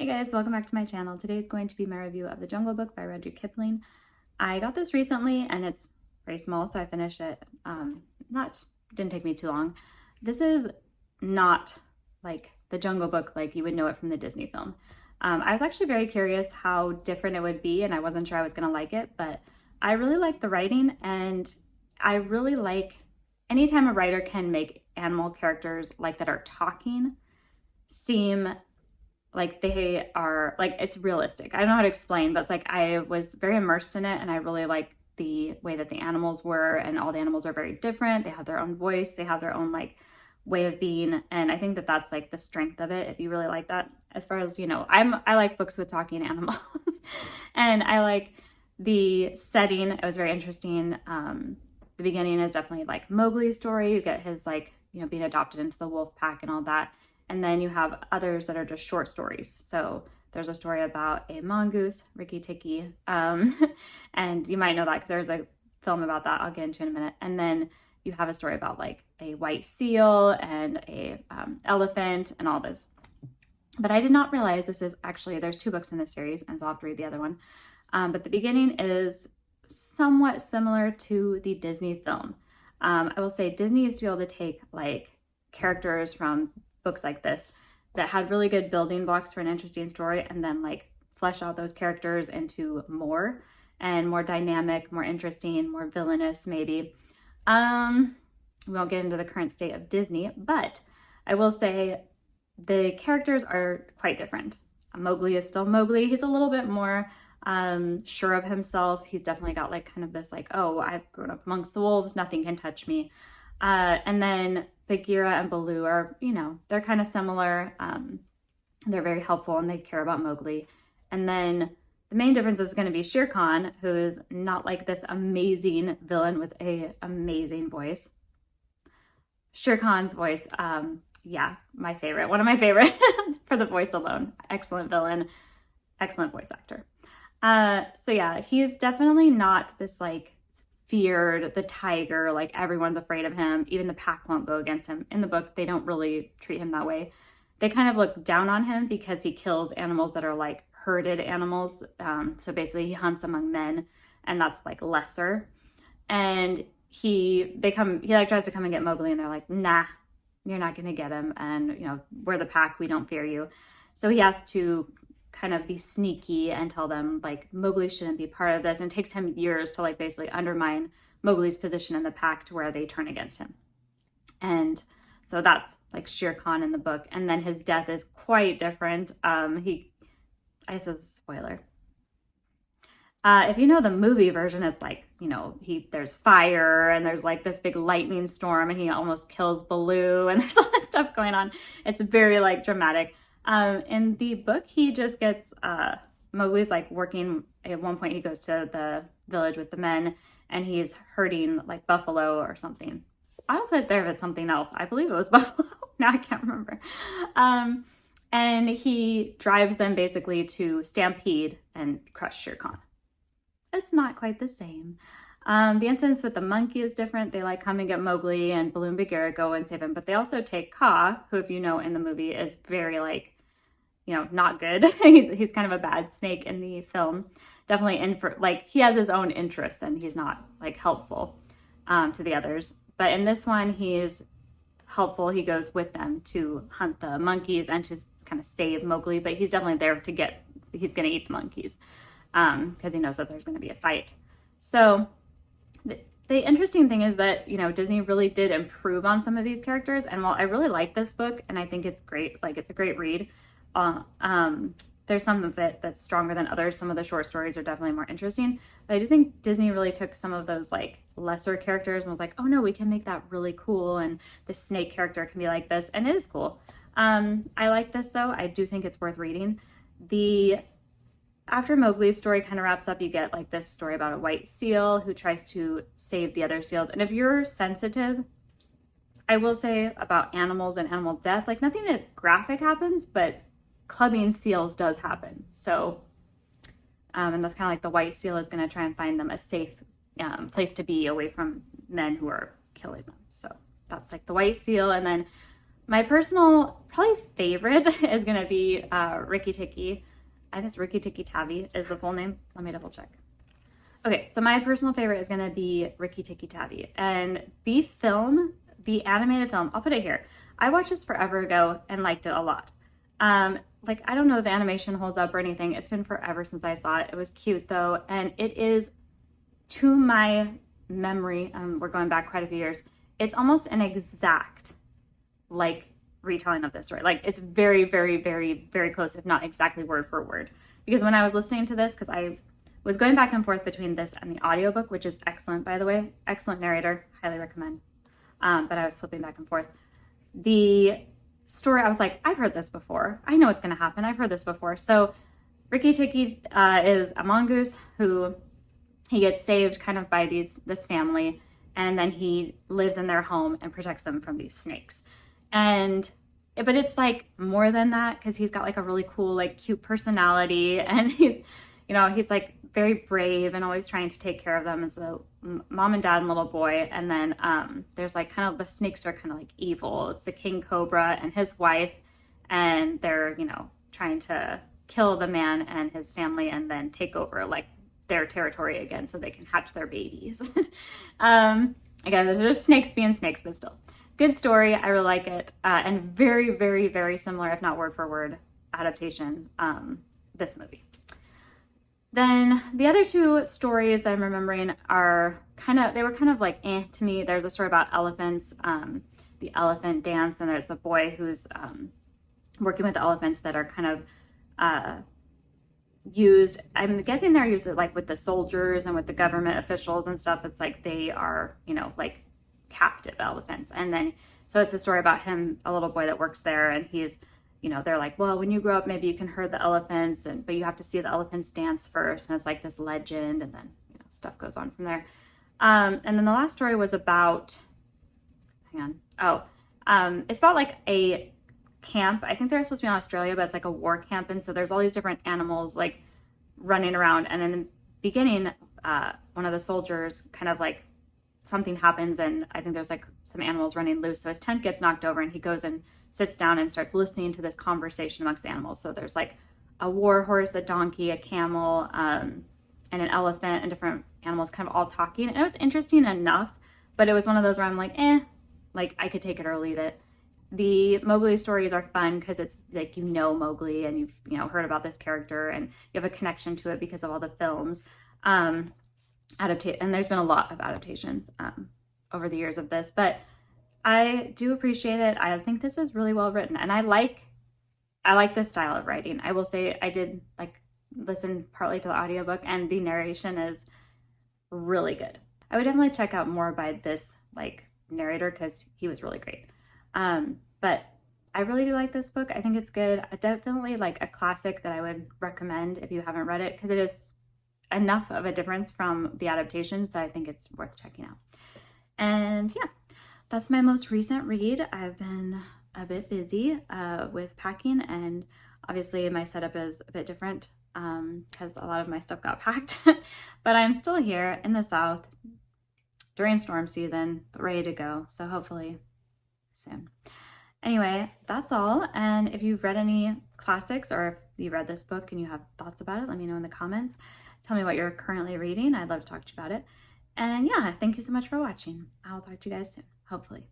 guys, welcome back to my channel. Today is going to be my review of The Jungle Book by Rudyard Kipling. I got this recently and it's very small, so I finished it. Didn't take me too long. This is not like The Jungle Book like you would know it from the Disney film. I was actually very curious how different it would be, and I wasn't sure I was gonna like it, but I really like the writing, and I really like anytime a writer can make animal characters like that are talking seem like they are, like, it's realistic. I don't know how to explain, but it's like I was very immersed in it, and I really like the way that the animals were, and all the animals are very different. They have their own voice, they have their own like way of being, and I think that that's like the strength of it if you really like that. As far as, you know, I like books with talking animals and I like the setting. It was very interesting. The beginning is definitely like Mowgli's story. You get his, like, you know, being adopted into the wolf pack and all that. And then you have others that are just short stories. So there's a story about a mongoose, Rikki Tikki, and you might know that because there's a film about that I'll get into in a minute. And then you have a story about like a white seal and a elephant and all this. But I did not realize this is actually, there's 2 books in this series, and so I'll have to read the other one. But the beginning is somewhat similar to the Disney film. I will say Disney used to be able to take like characters from books like this that had really good building blocks for an interesting story, and then like flesh out those characters into more and more dynamic, more interesting, more villainous maybe. We won't get into the current state of Disney, but I will say the characters are quite different. Mowgli is still Mowgli. He's a little bit more sure of himself. He's definitely got like kind of this like, oh, I've grown up amongst the wolves, nothing can touch me. And then Bagheera and Baloo are, you know, they're kind of similar. They're very helpful and they care about Mowgli. And then the main difference is going to be Shere Khan, who is not like this amazing villain with a amazing voice. Shere Khan's voice, yeah, my favorite, one of my favorite for the voice alone. Excellent villain, excellent voice actor. So yeah, he's definitely not this like feared, the tiger, like everyone's afraid of him. Even the pack won't go against him. In the book, they don't really treat him that way. They kind of look down on him because he kills animals that are like herded animals. So basically he hunts among men, and that's like lesser. And he like tries to come and get Mowgli, and they're like, nah, you're not gonna get him. And, you know, we're the pack, we don't fear you. So he has to kind of be sneaky and tell them like Mowgli shouldn't be part of this, and it takes him years to like basically undermine Mowgli's position in the pack to where they turn against him. And so that's like Shere Khan in the book. And then his death is quite different. I said spoiler. If you know the movie version, it's like, you know, there's fire and there's like this big lightning storm and he almost kills Baloo and there's all this stuff going on. It's very like dramatic. In the book, he just gets, Mowgli's like working, at one point he goes to the village with the men and he's herding like buffalo or something. I don't put it there if it's something else. I believe it was buffalo. Now I can't remember. And he drives them basically to stampede and crush Shere Khan. It's not quite the same. The incidents with the monkey is different. They like come and get Mowgli, and Baloo and Bagheera go and save him, but they also take Kaa, who, if you know in the movie, is very like, you know, not good. he's kind of a bad snake in the film. Definitely in for like, he has his own interests and he's not like helpful to the others. But in this one, he's helpful. He goes with them to hunt the monkeys and to kind of save Mowgli, but he's definitely there he's going to eat the monkeys because he knows that there's going to be a fight. So the interesting thing is that, you know, Disney really did improve on some of these characters. And while I really like this book and I think it's great, like it's a great read, there's some of it that's stronger than others. Some of the short stories are definitely more interesting, but I do think Disney really took some of those like lesser characters and was like, oh no, we can make that really cool, and the snake character can be like this, and it is cool. I like this though. I do think it's worth reading. After Mowgli's story kind of wraps up, you get like this story about a white seal who tries to save the other seals. And if you're sensitive, I will say about animals and animal death, like nothing graphic happens, but clubbing seals does happen. So, and that's kind of like the white seal is going to try and find them a safe place to be away from men who are killing them. So that's like the white seal. And then my personal probably favorite is going to be Rikki Tikki. I think it's Rikki Tikki Tavi is the full name. Let me double check. Okay, so my personal favorite is going to be Rikki Tikki Tavi. And the film, the animated film, I'll put it here. I watched this forever ago and liked it a lot. Like, I don't know if the animation holds up or anything. It's been forever since I saw it. It was cute though. And it is, to my memory, we're going back quite a few years, it's almost an exact, like, retelling of this story. Like, it's very, very, very, very close, if not exactly word for word. Because when I was listening to this, because I was going back and forth between this and the audiobook, which is excellent, by the way, excellent narrator, highly recommend. But I was flipping back and forth. The story, I was like, I've heard this before. I know what's going to happen. I've heard this before. So Rikki Tikki is a mongoose who he gets saved kind of by this family, and then he lives in their home and protects them from these snakes. But it's like more than that, because he's got like a really cool, like cute personality, and he's like very brave and always trying to take care of them as a mom and dad and little boy. And then there's like kind of the snakes are kind of like evil. It's the king cobra and his wife, and they're, trying to kill the man and his family and then take over like their territory again so they can hatch their babies. Again, those are just snakes being snakes, but still. Good story. I really like it. And very, very, very similar, if not word for word, adaptation, this movie. Then the other two stories that I'm remembering are they were kind of like to me. There's a story about elephants, the elephant dance, and there's a boy who's working with elephants that are kind of used. I'm guessing they're used like with the soldiers and with the government officials and stuff. It's like they are, like captive elephants. And then, so it's a story about him, a little boy that works there, and he's, they're like, well, when you grow up, maybe you can herd the elephants, but you have to see the elephants dance first. And it's like this legend, and then, stuff goes on from there. And then the last story was about, it's about like a camp. I think they're supposed to be in Australia, but it's like a war camp. And so there's all these different animals like running around. And in the beginning, one of the soldiers kind of like, something happens, and I think there's like some animals running loose. So his tent gets knocked over, and he goes and sits down and starts listening to this conversation amongst the animals. So there's like a war horse, a donkey, a camel, and an elephant, and different animals kind of all talking. And it was interesting enough, but it was one of those where I'm like, like I could take it or leave it. The Mowgli stories are fun because it's like, Mowgli, and you've, heard about this character, and you have a connection to it because of all the films. And there's been a lot of adaptations over the years of this, but I do appreciate it. I think this is really well written, and I like this style of writing. I will say I did like listen partly to the audiobook, and the narration is really good. I would definitely check out more by this like narrator because he was really great. But I really do like this book. I think it's good. Definitely like a classic that I would recommend if you haven't read it, because it is enough of a difference from the adaptations that I think it's worth checking out. And yeah, that's my most recent read. I've been a bit busy with packing, and obviously my setup is a bit different because a lot of my stuff got packed, but I'm still here in the South during storm season, but ready to go. So hopefully soon. Anyway, that's all. And if you've read any classics, or if you read this book and you have thoughts about it, let me know in the comments. Tell me what you're currently reading. I'd love to talk to you about it. And yeah, thank you so much for watching. I'll talk to you guys soon, hopefully.